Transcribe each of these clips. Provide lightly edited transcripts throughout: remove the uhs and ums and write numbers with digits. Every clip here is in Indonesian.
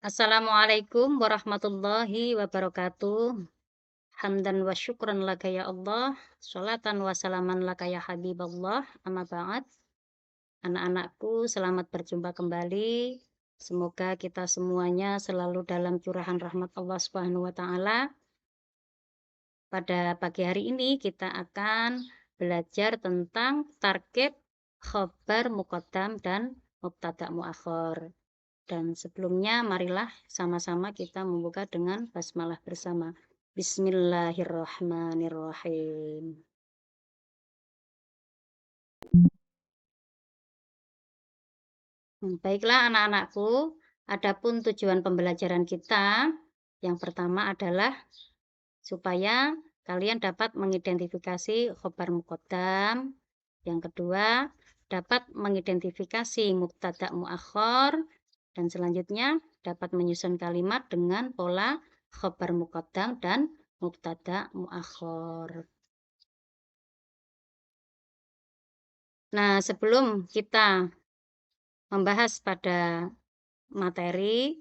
Assalamualaikum warahmatullahi wabarakatuh. Hamdan wa syukran laka ya Allah. Sholatan wa salaman laka ya Habiballah. Amma ba'd. Anak-anakku, selamat berjumpa kembali. Semoga kita semuanya selalu dalam curahan rahmat Allah Subhanahu wa taala. Pada pagi hari ini kita akan belajar tentang tarkib, khobar muqaddam dan mubtada muakhir. Dan sebelumnya marilah sama-sama kita membuka dengan basmalah bersama. Bismillahirrahmanirrahim. Baiklah anak-anakku, adapun tujuan pembelajaran kita yang pertama adalah supaya kalian dapat mengidentifikasi khobar muqaddam. Yang kedua, dapat mengidentifikasi mubtada muakhir. Dan selanjutnya dapat menyusun kalimat dengan pola khobar muqaddam dan mubtada muakhir. Nah, sebelum kita membahas pada materi,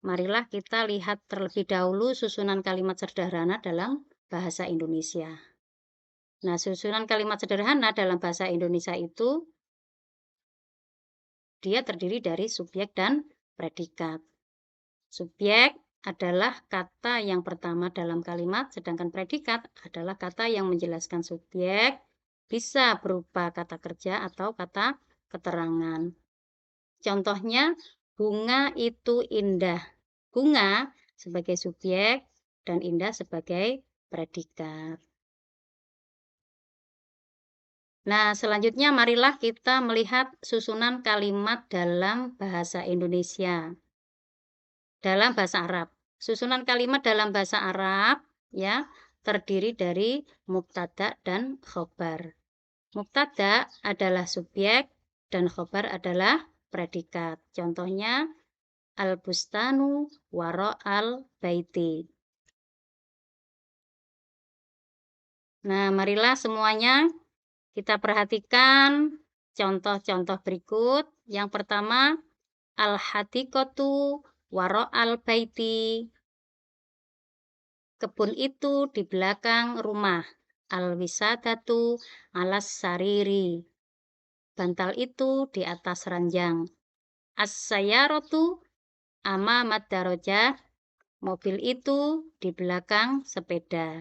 marilah kita lihat terlebih dahulu susunan kalimat sederhana dalam bahasa Indonesia. Nah, susunan kalimat sederhana dalam bahasa Indonesia itu dia terdiri dari subjek dan predikat. Subjek adalah kata yang pertama dalam kalimat, sedangkan predikat adalah kata yang menjelaskan subjek, bisa berupa kata kerja atau kata keterangan. Contohnya, bunga itu indah. Bunga sebagai subjek dan indah sebagai predikat. Nah, selanjutnya marilah kita melihat susunan kalimat dalam bahasa Indonesia. Dalam bahasa Arab. Susunan kalimat dalam bahasa Arab ya terdiri dari mubtada dan khobar. Mubtada adalah subjek dan khobar adalah predikat. Contohnya al-bustanu waro al-baiti. Nah, marilah semuanya kita perhatikan contoh-contoh berikut. Yang pertama, al-hadiqatu waro al-baiti. Kebun itu di belakang rumah. Al-wisadatu alas sariri. Bantal itu di atas ranjang. As-sayyaratu amamat darojah. Mobil itu di belakang sepeda.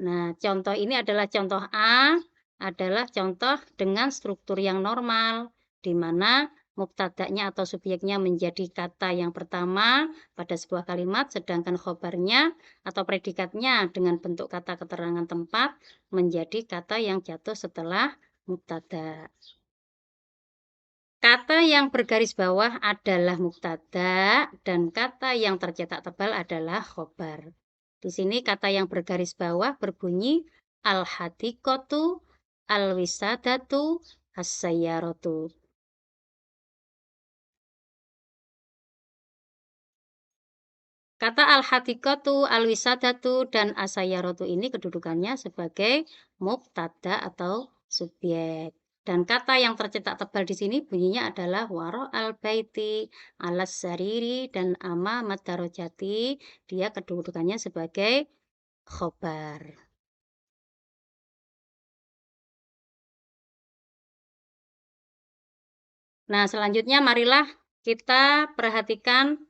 Nah, contoh ini adalah contoh A, adalah contoh dengan struktur yang normal, di mana mubtada'nya atau subjeknya menjadi kata yang pertama pada sebuah kalimat, sedangkan khobarnya atau predikatnya dengan bentuk kata keterangan tempat menjadi kata yang jatuh setelah mubtada'. Kata yang bergaris bawah adalah mubtada dan kata yang tercetak tebal adalah khobar. Di sini kata yang bergaris bawah berbunyi al-hadiqatu, al-wisadatu, as-sayyaratu. Kata al-hadiqatu, al-wisadatu, dan as-sayyaratu ini kedudukannya sebagai mubtada atau subjek. Dan kata yang tercetak tebal di sini bunyinya adalah waro al-baiti, alas sariri, dan ama madarojati. Dia kedudukannya sebagai khobar. Nah, selanjutnya marilah kita perhatikan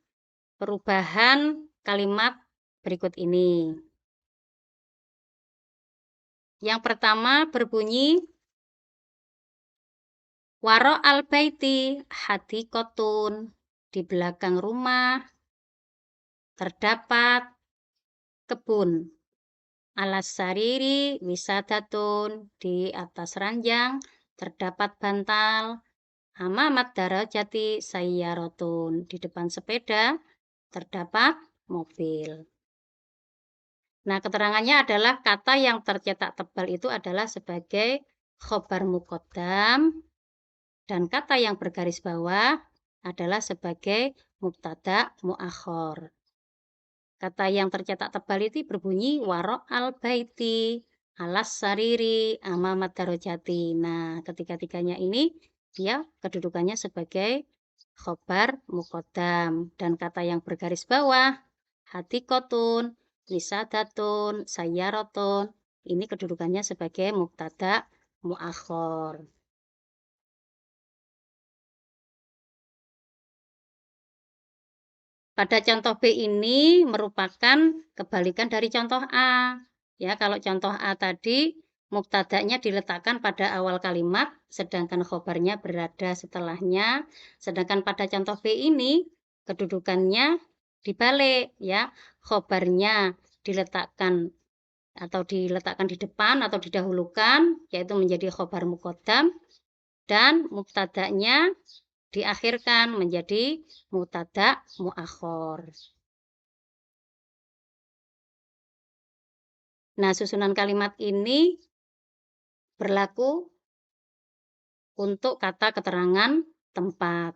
perubahan kalimat berikut ini. Yang pertama berbunyi waro al-baiti hadiqotun. Di belakang rumah terdapat kebun. Alas sariri wisadatun. Di atas ranjang terdapat bantal. Amamat darajati sayyarotun. Di depan sepeda terdapat mobil. Nah, keterangannya adalah kata yang tercetak tebal itu adalah sebagai khobar muqaddam dan kata yang bergaris bawah adalah sebagai mubtada muakhir. Kata yang tercetak tebal itu berbunyi waro al-baiti, alas sariri, amamat darajati. Nah, ketiga-tiganya ini dia kedudukannya sebagai khobar muqaddam. Dan kata yang bergaris bawah, hatikotun, wisadatun, sayyaratun, ini kedudukannya sebagai mubtada muakhor. Pada contoh B ini merupakan kebalikan dari contoh A. Ya, kalau contoh A tadi mubtada'nya diletakkan pada awal kalimat, sedangkan khobarnya berada setelahnya. Sedangkan pada contoh B ini kedudukannya dibalik, ya. Khobarnya diletakkan diletakkan di depan atau didahulukan, yaitu menjadi khobar muqaddam, dan mubtada'nya diakhirkan menjadi mubtada' muakhor. Nah, susunan kalimat ini berlaku untuk kata keterangan tempat.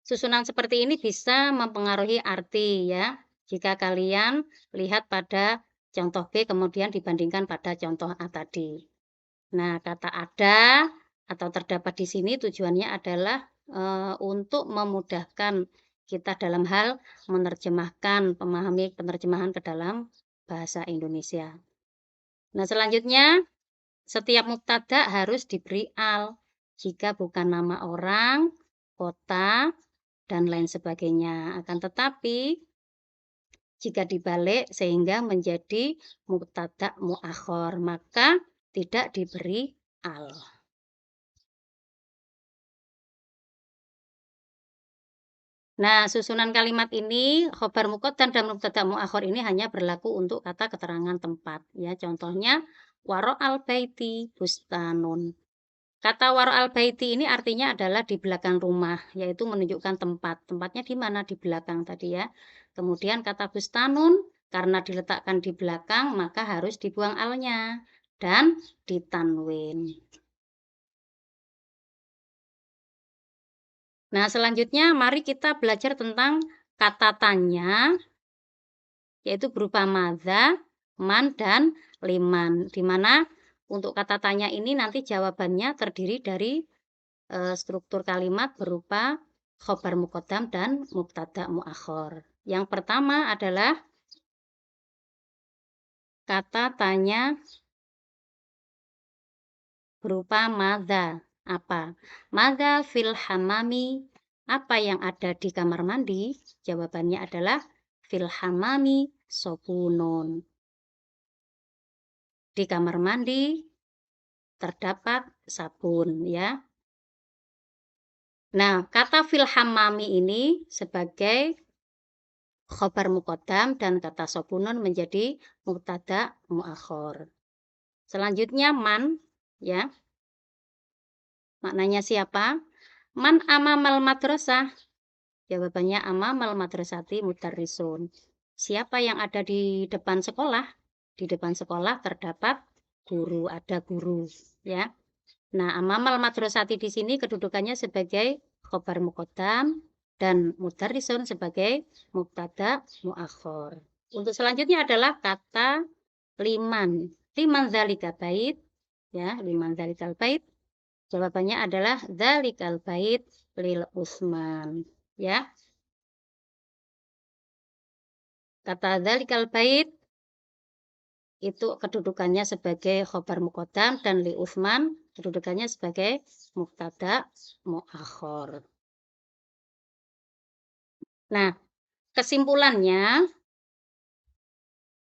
Susunan seperti ini bisa mempengaruhi arti ya, jika kalian lihat pada contoh B kemudian dibandingkan pada contoh A tadi. Nah, kata ada atau terdapat di sini tujuannya adalah untuk memudahkan kita dalam hal menerjemahkan, memahami penerjemahan ke dalam bahasa Indonesia. Nah, selanjutnya setiap mubtada harus diberi al jika bukan nama orang, kota, dan lain sebagainya. Akan tetapi jika dibalik sehingga menjadi mubtada muakhor, maka tidak diberi al. Nah, susunan kalimat ini khobar muqaddam dan mubtada muakhor ini hanya berlaku untuk kata keterangan tempat ya. Contohnya waro'al baiti bustanun. Kata waro'al baiti ini artinya adalah di belakang rumah, yaitu menunjukkan tempat. Tempatnya di mana? Di belakang tadi ya. Kemudian kata bustanun karena diletakkan di belakang maka harus dibuang alnya dan ditanwin. Nah, selanjutnya mari kita belajar tentang kata tanya, yaitu berupa madza, man, dan liman. Di mana untuk kata tanya ini nanti jawabannya terdiri dari struktur kalimat berupa khobar muqaddam dan mubtada muakhor. Yang pertama adalah kata tanya berupa madza. Apa? Madza fil hamami. Apa yang ada di kamar mandi? Jawabannya adalah fil hamami sobunun. Di kamar mandi terdapat sabun ya. Nah, kata fil hamami ini sebagai khobar muqaddam dan kata sobunun menjadi mubtada muakhor. Selanjutnya man ya. Maknanya siapa? Man amamal madrasah. Jawabannya amamal madrasati mudarrisun. Siapa yang ada di depan sekolah? Di depan sekolah terdapat guru, ada guru ya. Nah, amamal madrasati di sini kedudukannya sebagai khobar muqaddam dan mudarrisun sebagai mubtada muakhor. Untuk selanjutnya adalah kata liman. Liman dzalika bait ya, liman dzalikal bait. Jawabannya adalah dzalikal bait lil Utsman ya. Kata dzalikal bait itu kedudukannya sebagai khobar muqaddam dan li Utsman kedudukannya sebagai mubtada muakhor. Nah, kesimpulannya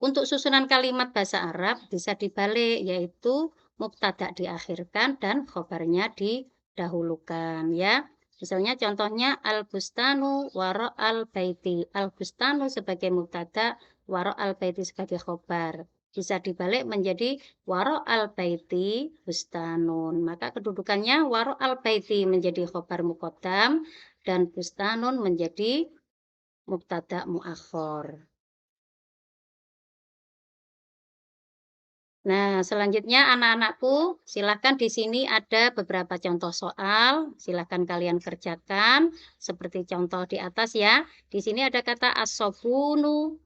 untuk susunan kalimat bahasa Arab bisa dibalik, yaitu mubtada diakhirkan dan khobarnya didahulukan ya. Misalnya contohnya al-bustanu waro al-baiti. Al-bustanu sebagai mubtada, waro al-baiti sebagai khobar. Bisa dibalik menjadi waro al-baiti bustanun. Maka kedudukannya waro al-baiti menjadi khobar muqaddam dan bustanun menjadi mubtada muakhor. Nah, selanjutnya anak-anakku, silahkan di sini ada beberapa contoh soal, silahkan kalian kerjakan seperti contoh di atas ya. Di sini ada kata as-sobunu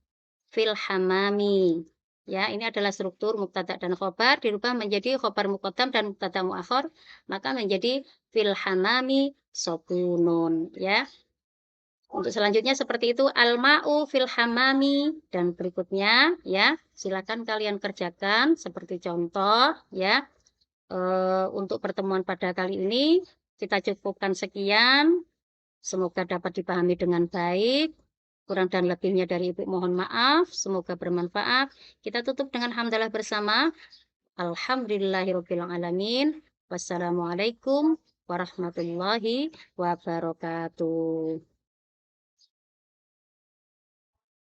fil hamami. Ya, ini adalah struktur mubtada dan khobar dirubah menjadi khobar muqaddam dan mubtada muakhar, maka menjadi fil hamami sokunun ya. Untuk selanjutnya seperti itu al-ma'u fil hamami dan berikutnya ya, silakan kalian kerjakan seperti contoh ya. Untuk pertemuan pada kali ini kita cukupkan sekian. Semoga dapat dipahami dengan baik. Kurang dan lebihnya dari Ibu mohon maaf. Semoga bermanfaat. Kita tutup dengan hamdalah bersama. Alhamdulillahirabbil alamin. Wassalamualaikum warahmatullahi wabarakatuh.